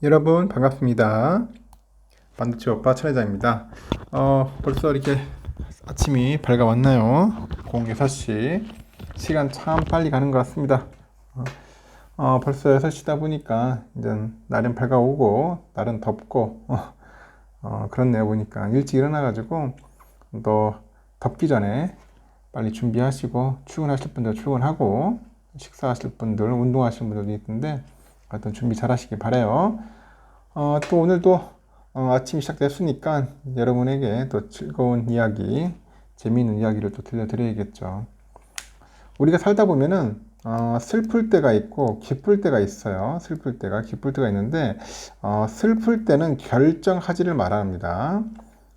여러분 반갑습니다. 반도체 오빠 천혜자입니다. 벌써 이렇게 아침이 밝아왔나요? 06시 시간 참 빨리 가는 것 같습니다. 벌써 6시다 보니까 이제 날은 밝아오고 날은 덥고 그렇네요. 보니까 일찍 일어나가지고 또 덥기 전에 빨리 준비하시고 출근하실 분들 출근하고 식사하실 분들 운동하시는 분들도 있는데 하여튼 준비 잘 하시기 바라요. 또 오늘도 아침이 시작됐으니까 여러분에게 또 즐거운 이야기, 재미있는 이야기를 또 들려드려야겠죠. 우리가 살다 보면은 슬플 때가 있고 기쁠 때가 있어요. 슬플 때가, 기쁠 때가 있는데 슬플 때는 결정하지를 말아야 합니다.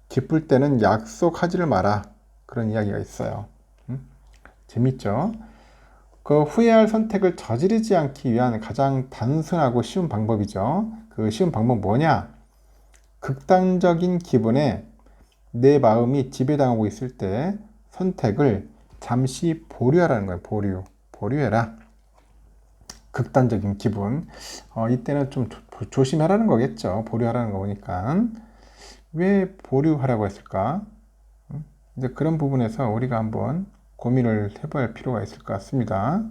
기쁠 때는 약속하지를 마라. 그런 이야기가 있어요. 재밌죠? 그 후회할 선택을 저지르지 않기 위한 가장 단순하고 쉬운 방법이죠. 그 쉬운 방법 뭐냐? 극단적인 기분에 내 마음이 지배당하고 있을 때 선택을 잠시 보류하라는 거예요. 보류해라. 극단적인 기분. 이때는 좀 조심하라는 거겠죠. 보류하라는 거 보니까. 왜 보류하라고 했을까? 이제 그런 부분에서 우리가 한번 고민을 해봐야 필요가 있을 것 같습니다.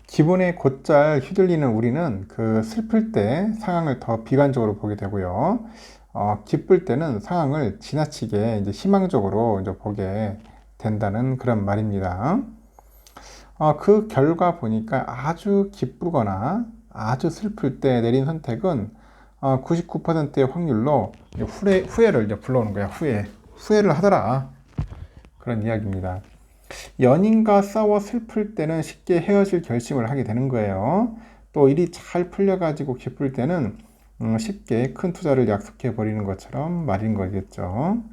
기분에 곧잘 휘둘리는 우리는 그 슬플 때 상황을 더 비관적으로 보게 되고요. 기쁠 때는 상황을 지나치게 이제 희망적으로 이제 보게 된다는 그런 말입니다. 그 결과 보니까 아주 기쁘거나 아주 슬플 때 내린 선택은 99%의 확률로 후회를 이제 불러오는 거야. 후회를 하더라. 그런 이야기입니다. 연인과 싸워 슬플 때는 쉽게 헤어질 결심을 하게 되는 거예요. 또 일이 잘 풀려가지고 기쁠 때는 쉽게 큰 투자를 약속해 버리는 것처럼 말인 거겠죠.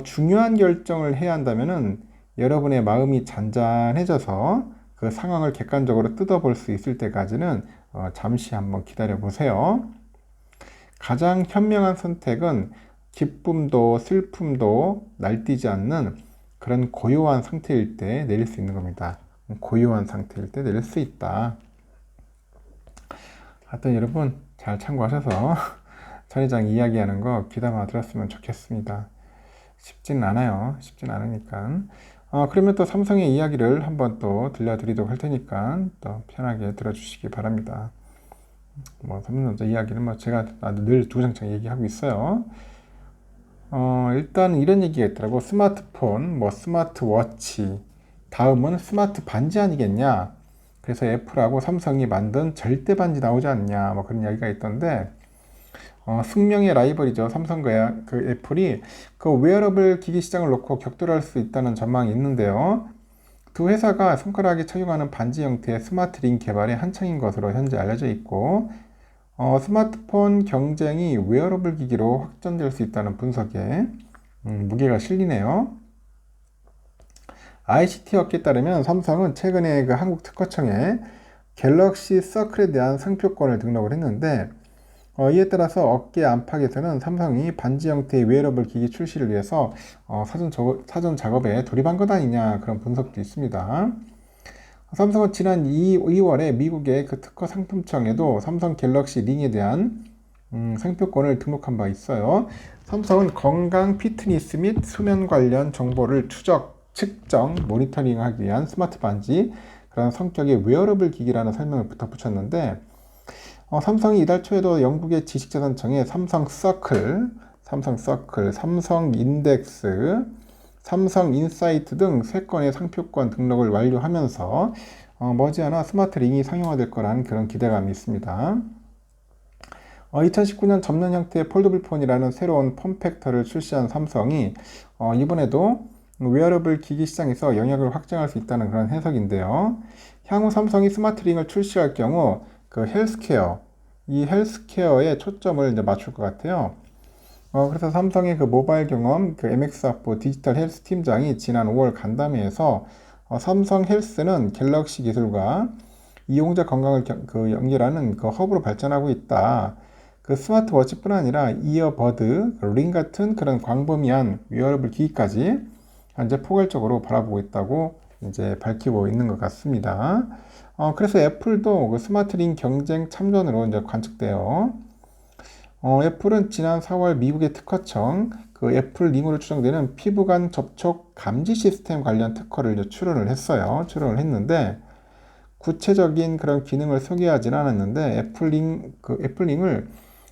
중요한 결정을 해야 한다면은 여러분의 마음이 잔잔해져서 그 상황을 객관적으로 뜯어볼 수 있을 때까지는 잠시 한번 기다려 보세요. 가장 현명한 선택은 기쁨도 슬픔도 날뛰지 않는 그런 고요한 상태일 때 내릴 수 있는 겁니다. 고요한 상태일 때 내릴 수 있다. 하여튼 여러분 잘 참고하셔서 천회장 이야기하는 거 귀담아 들었으면 좋겠습니다. 쉽진 않아요. 쉽진 않으니까. 그러면 또 삼성의 이야기를 한번 또 들려드리도록 할 테니까 또 편하게 들어주시기 바랍니다. 삼성전자 이야기는 제가 늘 주구장창 얘기하고 있어요. 일단 이런 얘기가 있더라고. 스마트폰, 스마트워치, 다음은 스마트 반지 아니겠냐? 그래서 애플하고 삼성이 만든 절대 반지 나오지 않냐? 그런 이야기가 있던데, 숙명의 라이벌이죠. 삼성과 그 애플이 그 웨어러블 기기 시장을 놓고 격돌할 수 있다는 전망이 있는데요. 두 회사가 손가락에 착용하는 반지 형태의 스마트 링 개발에 한창인 것으로 현재 알려져 있고, 스마트폰 경쟁이 웨어러블 기기로 확전될 수 있다는 분석에 무게가 실리네요. ICT 업계에 따르면 삼성은 최근에 그 한국 특허청에 갤럭시 서클에 대한 상표권을 등록을 했는데 이에 따라서 업계 안팎에서는 삼성이 반지 형태의 웨어러블 기기 출시를 위해서 사전 작업에 돌입한 것 아니냐 그런 분석도 있습니다. 삼성은 지난 2월에 미국의 그 특허 상품청에도 삼성 갤럭시 링에 대한 상표권을 등록한 바 있어요. 삼성은 건강, 피트니스 및 수면 관련 정보를 측정, 모니터링하기 위한 스마트 반지, 그런 성격의 웨어러블 기기라는 설명을 붙였는데 삼성이 이달 초에도 영국의 지식자산청에 삼성 서클, 삼성 인덱스, 삼성 인사이트 등 3건의 상표권 등록을 완료하면서 머지않아 스마트 링이 상용화될 거라는 그런 기대감이 있습니다. 2019년 접는 형태의 폴더블 폰이라는 새로운 폼팩터를 출시한 삼성이 이번에도 웨어러블 기기 시장에서 영역을 확장할 수 있다는 그런 해석인데요. 향후 삼성이 스마트 링을 출시할 경우 그 이 헬스케어에 초점을 이제 맞출 것 같아요. 그래서 삼성의 그 모바일 경험, 그 MX학부 디지털 헬스 팀장이 지난 5월 간담회에서 삼성 헬스는 갤럭시 기술과 이용자 건강을 연결하는 그 허브로 발전하고 있다. 그 스마트워치뿐 아니라 이어버드, 링 같은 그런 광범위한 웨어러블 기기까지 현재 포괄적으로 바라보고 있다고 이제 밝히고 있는 것 같습니다. 그래서 애플도 그 스마트링 경쟁 참전으로 이제 관측돼요. 애플은 지난 4월 미국의 특허청 그 애플 링으로 추정되는 피부 간 접촉 감지 시스템 관련 특허를 이제 출원을 했어요. 출원을 했는데 구체적인 그런 기능을 소개하지는 않았는데 애플링을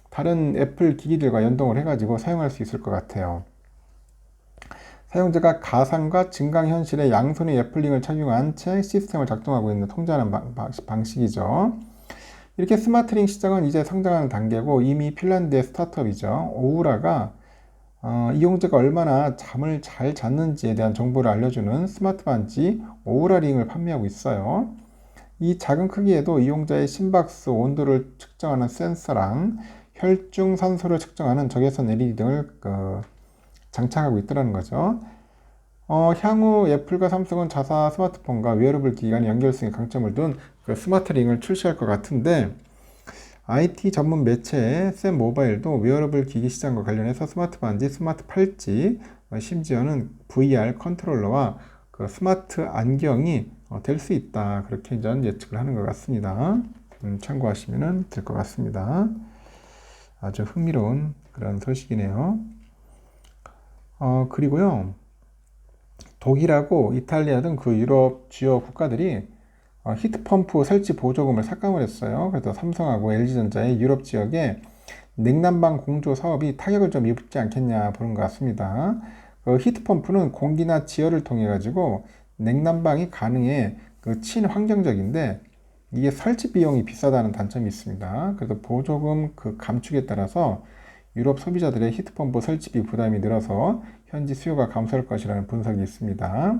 다른 애플 기기들과 연동을 해가지고 사용할 수 있을 것 같아요. 사용자가 가상과 증강현실의 양손의 애플링을 착용한 채 시스템을 작동하고 있는 통제하는 방식이죠. 이렇게 스마트링 시장은 이제 성장하는 단계고 이미 핀란드의 스타트업이죠. 오우라가 이용자가 얼마나 잠을 잘 잤는지에 대한 정보를 알려주는 스마트 반지 오우라 링을 판매하고 있어요. 이 작은 크기에도 이용자의 심박수, 온도를 측정하는 센서랑 혈중 산소를 측정하는 적외선 LED 등을 장착하고 있더라는 거죠. 향후 애플과 삼성은 자사 스마트폰과 웨어러블 기기 간의 연결성의 강점을 둔 그 스마트링을 출시할 것 같은데 IT 전문 매체 샘 모바일도 웨어러블 기기 시장과 관련해서 스마트 반지, 스마트 팔찌, 심지어는 VR 컨트롤러와 그 스마트 안경이 될 수 있다. 그렇게 전 예측을 하는 것 같습니다. 참고하시면 될 것 같습니다. 아주 흥미로운 그런 소식이네요. 그리고요. 독일하고 이탈리아 등 그 유럽 주요 국가들이 히트펌프 설치 보조금을 삭감을 했어요. 그래서 삼성하고 LG전자의 유럽 지역에 냉난방 공조 사업이 타격을 좀 입지 않겠냐 보는 것 같습니다. 그 히트펌프는 공기나 지열을 통해 가지고 냉난방이 가능해 그 친환경적인데 이게 설치 비용이 비싸다는 단점이 있습니다. 그래서 보조금 그 감축에 따라서 유럽 소비자들의 히트펌프 설치비 부담이 늘어서 현지 수요가 감소할 것이라는 분석이 있습니다.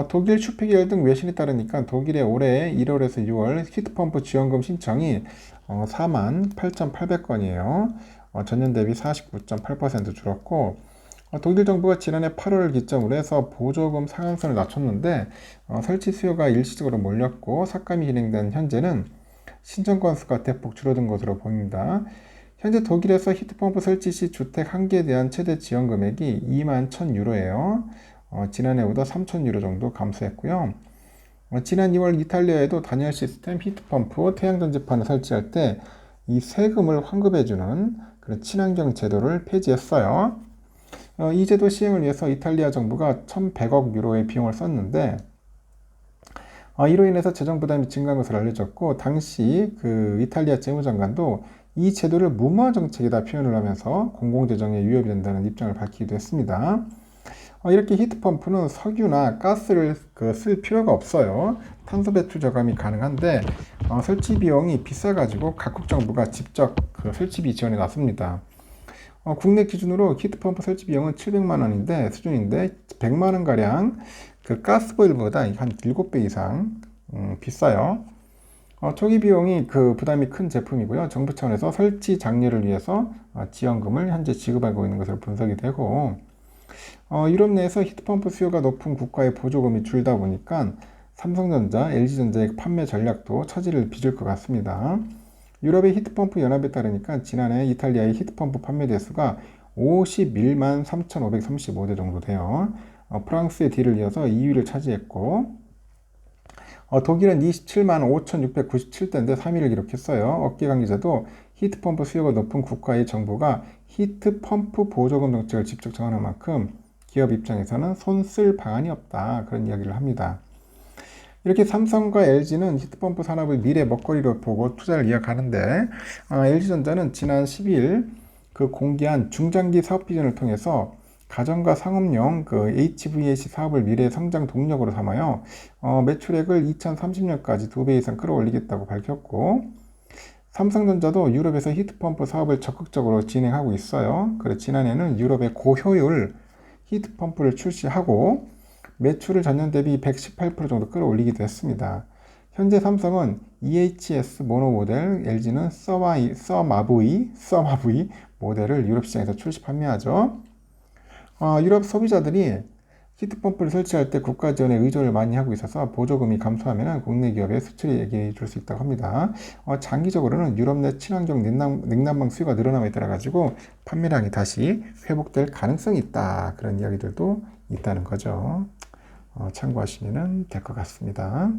독일 슈피겔 등 외신에 따르니까 독일의 올해 1월에서 6월 히트펌프 지원금 신청이 48,800건이에요. 전년 대비 49.8% 줄었고 독일 정부가 지난해 8월을 기점으로 해서 보조금 상한선을 낮췄는데 설치 수요가 일시적으로 몰렸고 삭감이 진행된 현재는 신청 건수가 대폭 줄어든 것으로 보입니다. 현재 독일에서 히트펌프 설치 시 주택 한 개에 대한 최대 지원 금액이 21,000유로예요. 지난해보다 3,000유로 정도 감소했고요. 지난 2월 이탈리아에도 단열 시스템, 히트펌프, 태양전지판을 설치할 때 이 세금을 환급해주는 그런 친환경 제도를 폐지했어요. 이 제도 시행을 위해서 이탈리아 정부가 1,100억 유로의 비용을 썼는데 이로 인해서 재정 부담이 증가한 것으로 알려졌고 당시 그 이탈리아 재무장관도 이 제도를 무모한 정책이다 표현을 하면서 공공재정에 위협이 된다는 입장을 밝히기도 했습니다. 이렇게 히트펌프는 석유나 가스를 쓸 필요가 없어요. 탄소 배출 저감이 가능한데 설치 비용이 비싸가지고 각국 정부가 직접 그 설치비 지원에 나섭니다. 국내 기준으로 히트펌프 설치 비용은 700만 원인데 수준인데 100만 원 가량 그 가스보일보다 한 7배 이상 비싸요. 초기 비용이 그 부담이 큰 제품이고요. 정부 차원에서 설치 장려를 위해서 지원금을 현재 지급하고 있는 것으로 분석이 되고 유럽 내에서 히트펌프 수요가 높은 국가의 보조금이 줄다 보니까 삼성전자, LG전자의 판매 전략도 차질을 빚을 것 같습니다. 유럽의 히트펌프 연합에 따르니까 지난해 이탈리아의 히트펌프 판매 대수가 51만 3,535대 정도 돼요. 프랑스의 뒤를 이어서 2위를 차지했고 독일은 27만 5,697대인데 3위를 기록했어요. 업계 관계자도 히트펌프 수요가 높은 국가의 정부가 히트펌프 보조금 정책을 직접 정하는 만큼 기업 입장에서는 손쓸 방안이 없다. 그런 이야기를 합니다. 이렇게 삼성과 LG는 히트펌프 산업을 미래 먹거리로 보고 투자를 이어가는데 LG전자는 지난 12일 그 공개한 중장기 사업 비전을 통해서 가정과 상업용 그 HVAC 사업을 미래 성장 동력으로 삼아요. 매출액을 2030년까지 2배 이상 끌어올리겠다고 밝혔고 삼성전자도 유럽에서 히트펌프 사업을 적극적으로 진행하고 있어요. 그래서 지난해는 유럽의 고효율 히트펌프를 출시하고 매출을 전년 대비 118% 정도 끌어올리기도 했습니다. 현재 삼성은 EHS 모노 모델, LG는 서마브이 모델을 유럽 시장에서 출시 판매하죠. 유럽 소비자들이 히트펌프를 설치할 때 국가 지원에 의존을 많이 하고 있어서 보조금이 감소하면 국내 기업의 수출이 얘기해 줄 수 있다고 합니다. 장기적으로는 유럽 내 친환경 냉난방 수요가 늘어남에 따라 가지고 판매량이 다시 회복될 가능성이 있다. 그런 이야기들도 있다는 거죠. 참고하시면 될 것 같습니다.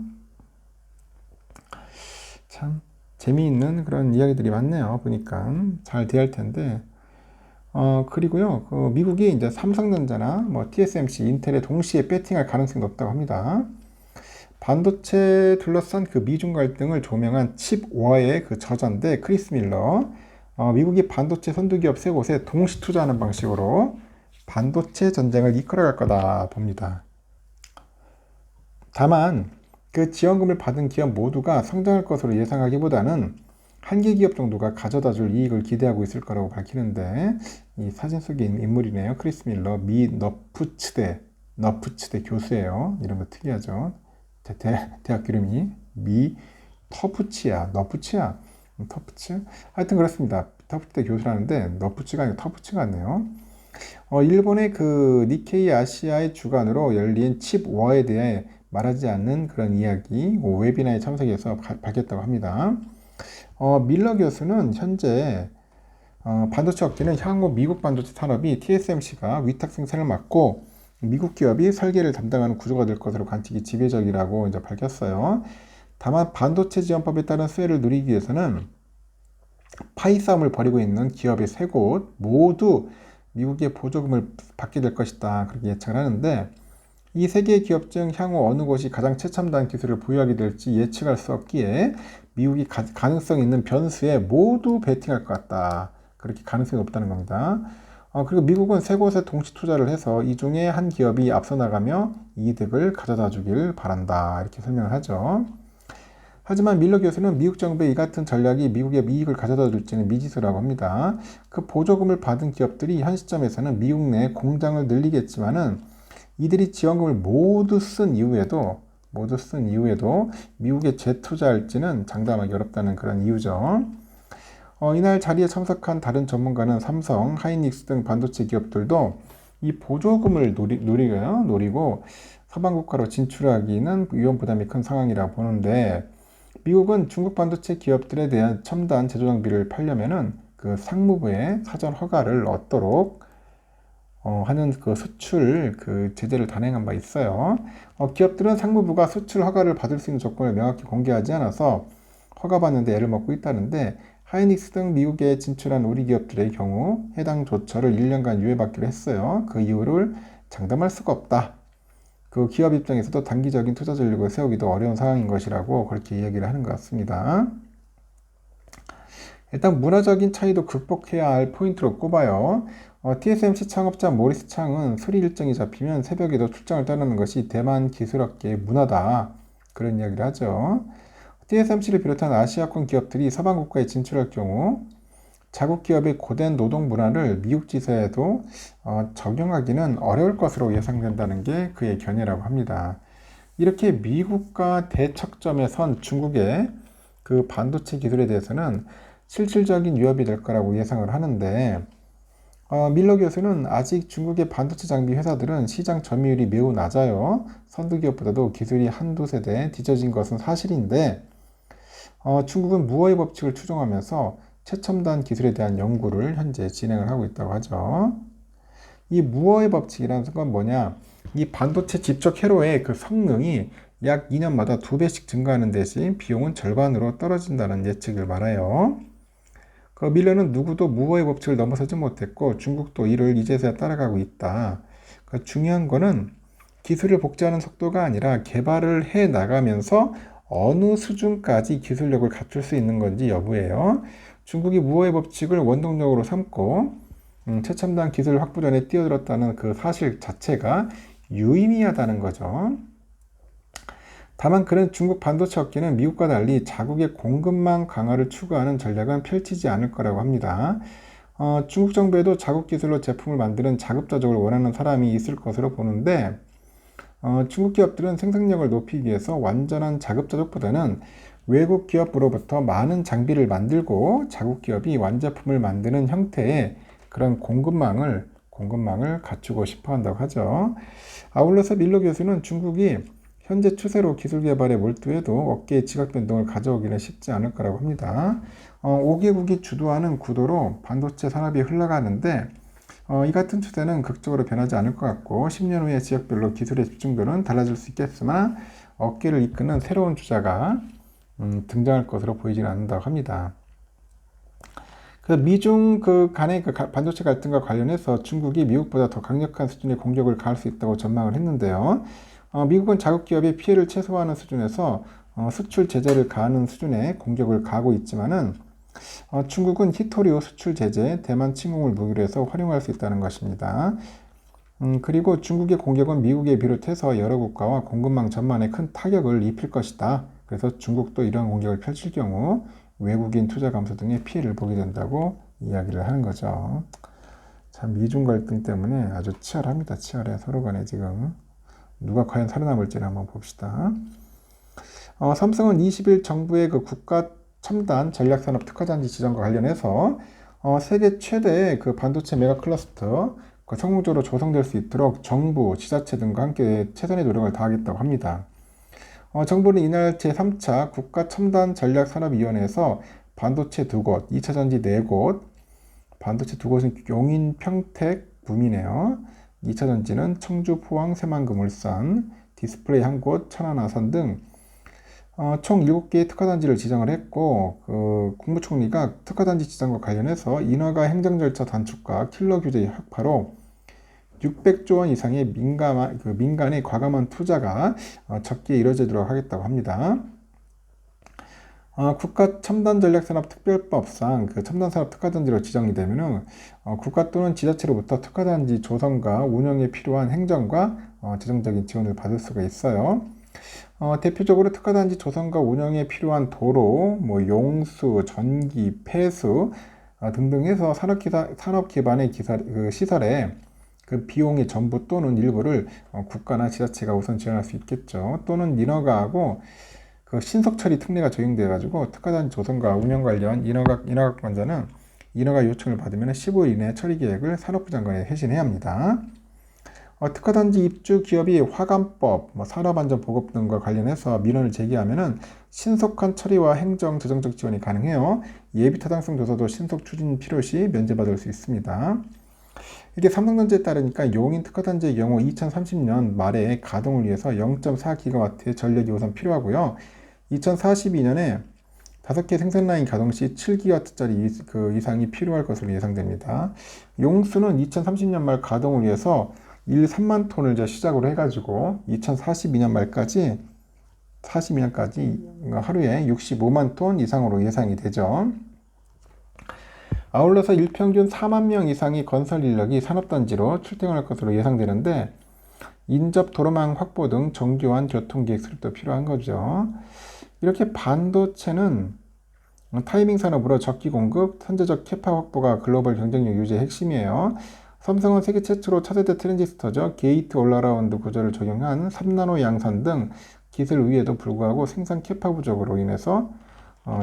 참 재미있는 그런 이야기들이 많네요. 보니까 잘 돼야 할 텐데. 그리고요, 미국이 이제 삼성전자나 뭐 TSMC, 인텔에 동시에 배팅할 가능성이 높다고 합니다. 반도체 둘러싼 그 미중 갈등을 조명한 칩워의 그 저자인데 크리스 밀러. 미국이 반도체 선두기업 세 곳에 동시 투자하는 방식으로 반도체 전쟁을 이끌어갈 거다 봅니다. 다만 그 지원금을 받은 기업 모두가 성장할 것으로 예상하기보다는 한 개 기업 정도가 가져다 줄 이익을 기대하고 있을 거라고 밝히는데, 이 사진 속에 있는 인물이네요. 크리스 밀러, 미 너프츠대 교수예요. 이런 거 특이하죠. 대학 이름이 미 터프츠? 하여튼 그렇습니다. 터프츠대 교수라는데 너프츠가 아니고 터프츠 같네요. 일본의 그 니케이 아시아의 주관으로 열린 칩워에 대해 말하지 않는 그런 이야기 웨비나에 참석해서 밝혔다고 합니다. 밀러 교수는 현재 반도체 업계는 향후 미국 반도체 산업이 TSMC가 위탁 생산을 맡고 미국 기업이 설계를 담당하는 구조가 될 것으로 관측이 지배적이라고 이제 밝혔어요. 다만 반도체 지원법에 따른 수혜를 누리기 위해서는 파이 싸움을 벌이고 있는 기업의 세 곳 모두 미국의 보조금을 받게 될 것이다. 그렇게 예측을 하는데, 이 세 개의 기업 중 향후 어느 곳이 가장 최첨단 기술을 보유하게 될지 예측할 수 없기에 미국이 가능성 있는 변수에 모두 베팅할 것 같다. 그렇게 가능성이 없다는 겁니다. 그리고 미국은 세 곳에 동시 투자를 해서 이 중에 한 기업이 앞서 나가며 이득을 가져다 주길 바란다. 이렇게 설명을 하죠. 하지만 밀러 교수는 미국 정부의 이 같은 전략이 미국의 이익을 가져다 줄지는 미지수라고 합니다. 그 보조금을 받은 기업들이 현 시점에서는 미국 내 공장을 늘리겠지만은 이들이 지원금을 모두 쓴 이후에도 미국에 재투자할지는 장담하기 어렵다는 그런 이유죠. 이날 자리에 참석한 다른 전문가는 삼성, 하이닉스 등 반도체 기업들도 이 보조금을 노리고 서방 국가로 진출하기는 위험 부담이 큰 상황이라고 보는데, 미국은 중국 반도체 기업들에 대한 첨단 제조 장비를 팔려면은 그 상무부에 사전 허가를 얻도록 하는 그 수출 그 제재를 단행한 바 있어요. 기업들은 상무부가 수출 허가를 받을 수 있는 조건을 명확히 공개하지 않아서 허가받는데 애를 먹고 있다는데, 하이닉스 등 미국에 진출한 우리 기업들의 경우 해당 조처를 1년간 유예받기로 했어요. 그 이유를 장담할 수가 없다. 그 기업 입장에서도 단기적인 투자 전략을 세우기도 어려운 상황인 것이라고 그렇게 이야기를 하는 것 같습니다. 일단 문화적인 차이도 극복해야 할 포인트로 꼽아요. TSMC 창업자 모리스 창은 수리 일정이 잡히면 새벽에도 출장을 떠나는 것이 대만 기술업계의 문화다. 그런 이야기를 하죠. TSMC를 비롯한 아시아권 기업들이 서방 국가에 진출할 경우 자국 기업의 고된 노동 문화를 미국 지사에도 적용하기는 어려울 것으로 예상된다는 게 그의 견해라고 합니다. 이렇게 미국과 대척점에 선 중국의 그 반도체 기술에 대해서는 실질적인 위협이 될 거라고 예상을 하는데, 밀러 교수는 아직 중국의 반도체 장비 회사들은 시장 점유율이 매우 낮아요. 선두 기업보다도 기술이 한두 세대 뒤처진 것은 사실인데, 중국은 무어의 법칙을 추종하면서 최첨단 기술에 대한 연구를 현재 진행을 하고 있다고 하죠. 이 무어의 법칙이라는 건 뭐냐? 이 반도체 집적 회로의 그 성능이 약 2년마다 2배씩 증가하는 대신 비용은 절반으로 떨어진다는 예측을 말해요. 그 밀러는 누구도 무어의 법칙을 넘어서지 못했고 중국도 이를 이제서야 따라가고 있다. 그러니까 중요한 거는 기술을 복제하는 속도가 아니라 개발을 해 나가면서 어느 수준까지 기술력을 갖출 수 있는 건지 여부예요. 중국이 무어의 법칙을 원동력으로 삼고 최첨단 기술 확보전에 뛰어들었다는 그 사실 자체가 유의미하다는 거죠. 다만 그런 중국 반도체 업계는 미국과 달리 자국의 공급망 강화를 추구하는 전략은 펼치지 않을 거라고 합니다. 중국 정부에도 자국 기술로 제품을 만드는 자급자족을 원하는 사람이 있을 것으로 보는데, 중국 기업들은 생산력을 높이기 위해서 완전한 자급자족보다는 외국 기업으로부터 많은 장비를 만들고 자국 기업이 완제품을 만드는 형태의 그런 공급망을 갖추고 싶어 한다고 하죠. 아울러서 밀러 교수는 중국이 현재 추세로 기술 개발에 몰두해도 업계의 지각 변동을 가져오기는 쉽지 않을 거라고 합니다. 5개국이 주도하는 구도로 반도체 산업이 흘러가는데, 이 같은 추세는 극적으로 변하지 않을 것 같고 10년 후에 지역별로 기술의 집중도는 달라질 수 있겠으나 업계를 이끄는 새로운 주자가 등장할 것으로 보이지는 않는다고 합니다. 그 미중 간의 반도체 갈등과 관련해서 중국이 미국보다 더 강력한 수준의 공격을 가할 수 있다고 전망을 했는데요. 미국은 자국 기업의 피해를 최소화하는 수준에서 수출 제재를 가하는 수준의 공격을 가하고 있지만은 중국은 히토리오 수출 제재, 대만 침공을 무기로 해서 활용할 수 있다는 것입니다. 그리고 중국의 공격은 미국에 비롯해서 여러 국가와 공급망 전반에 큰 타격을 입힐 것이다. 그래서 중국도 이러한 공격을 펼칠 경우 외국인 투자 감소 등의 피해를 보게 된다고 이야기를 하는 거죠. 참 미중 갈등 때문에 아주 치열합니다. 치열해. 서로 간에 지금 누가 과연 살아남을지를 한번 봅시다. 삼성은 20일 정부의 그 국가 첨단 전략산업 특화단지 지정과 관련해서 세계 최대의 그 반도체 메가 클러스터 성공적으로 조성될 수 있도록 정부, 지자체 등과 함께 최선의 노력을 다하겠다고 합니다. 정부는 이날 제3차 국가첨단전략산업위원회에서 반도체 2곳, 2차전지 4곳, 반도체 2곳은 용인, 평택, 구미네요. 2차전지는 청주, 포항, 새만금, 울산, 디스플레이 1곳, 천안, 아산 등 총 7개의 특화단지를 지정을 했고 국무총리가 특화단지 지정과 관련해서 인허가 행정절차 단축과 킬러 규제 확파로 600조 원 이상의 민간의 과감한 투자가 적게 이뤄지도록 하겠다고 합니다. 국가첨단전략산업특별법상 첨단산업 특화단지로 지정이 되면은 국가 또는 지자체로부터 특화단지 조성과 운영에 필요한 행정과 재정적인 지원을 받을 수가 있어요. 대표적으로 특화단지 조성과 운영에 필요한 도로, 용수, 전기, 폐수 등등 해서 산업 기반의 시설에 그 비용의 전부 또는 일부를 국가나 지자체가 우선 지원할 수 있겠죠. 또는 인허가하고 그 신속 처리 특례가 적용돼 가지고 특화단지 조성과 운영 관련 인허가권자는 인허가 요청을 받으면 15일 이내 처리 계획을 산업부 장관에 회신해야 합니다. 특화단지 입주 기업이 화관법, 산업안전보급 등과 관련해서 민원을 제기하면은 신속한 처리와 행정, 재정적 지원이 가능해요. 예비 타당성 조사도 신속 추진 필요시 면제받을 수 있습니다. 이게 삼성전자에 따르니까 용인 특화단지의 경우 2030년 말에 가동을 위해서 0.4GW의 전력이 우선 필요하고요. 2042년에 5개 생산 라인 가동 시 7GW짜리 이상이 필요할 것으로 예상됩니다. 용수는 2030년 말 가동을 위해서 3만 톤을 이제 시작으로 해가지고 2042년 말까지 42년까지 하루에 65만 톤 이상으로 예상이 되죠. 아울러서 일평균 4만 명 이상의 건설 인력이 산업단지로 출퇴근할 것으로 예상되는데 인접 도로망 확보 등 정교한 교통계획 수립도 필요한 거죠. 이렇게 반도체는 타이밍 산업으로 적기 공급, 선제적 캐파 확보가 글로벌 경쟁력 유지의 핵심이에요. 삼성은 세계 최초로 차세대 트랜지스터죠. 게이트 올라라운드 구조를 적용한 3나노 양산 등 기술 우위에도 불구하고 생산 캐파 부족으로 인해서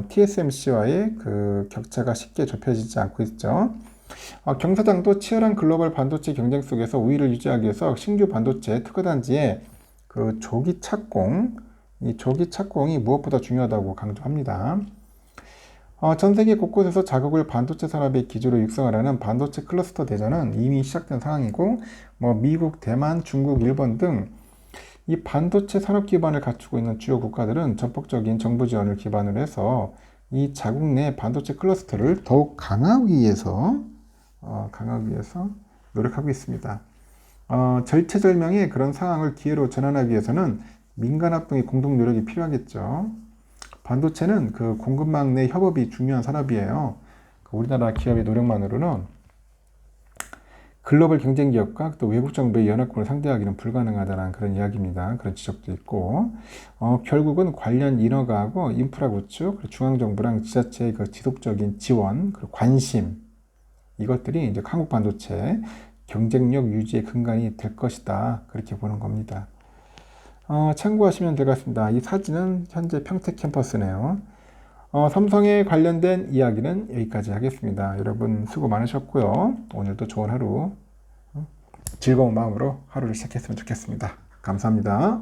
TSMC와의 그 격차가 쉽게 좁혀지지 않고 있죠. 경사장도 치열한 글로벌 반도체 경쟁 속에서 우위를 유지하기 위해서 신규 반도체 특화단지의 그 조기 착공, 이 조기 착공이 무엇보다 중요하다고 강조합니다. 전 세계 곳곳에서 자국을 반도체 산업의 기지로 육성하려는 반도체 클러스터 대전은 이미 시작된 상황이고, 미국, 대만, 중국, 일본 등 이 반도체 산업 기반을 갖추고 있는 주요 국가들은 전폭적인 정부 지원을 기반으로 해서 이 자국 내 반도체 클러스터를 더욱 강화하기 위해서 노력하고 있습니다. 절체절명의 그런 상황을 기회로 전환하기 위해서는 민간 합동의 공동 노력이 필요하겠죠. 반도체는 그 공급망 내 협업이 중요한 산업이에요. 우리나라 기업의 노력만으로는 글로벌 경쟁 기업과 또 외국 정부의 연합군을 상대하기는 불가능하다는 그런 이야기입니다. 그런 지적도 있고, 결국은 관련 인허가하고 인프라 구축, 그리고 중앙정부랑 지자체의 그 지속적인 지원, 그리고 관심, 이것들이 이제 한국 반도체 경쟁력 유지의 근간이 될 것이다. 그렇게 보는 겁니다. 참고하시면 될 것 같습니다. 이 사진은 현재 평택 캠퍼스네요. 삼성에 관련된 이야기는 여기까지 하겠습니다. 여러분 수고 많으셨고요. 오늘도 좋은 하루, 즐거운 마음으로 하루를 시작했으면 좋겠습니다. 감사합니다.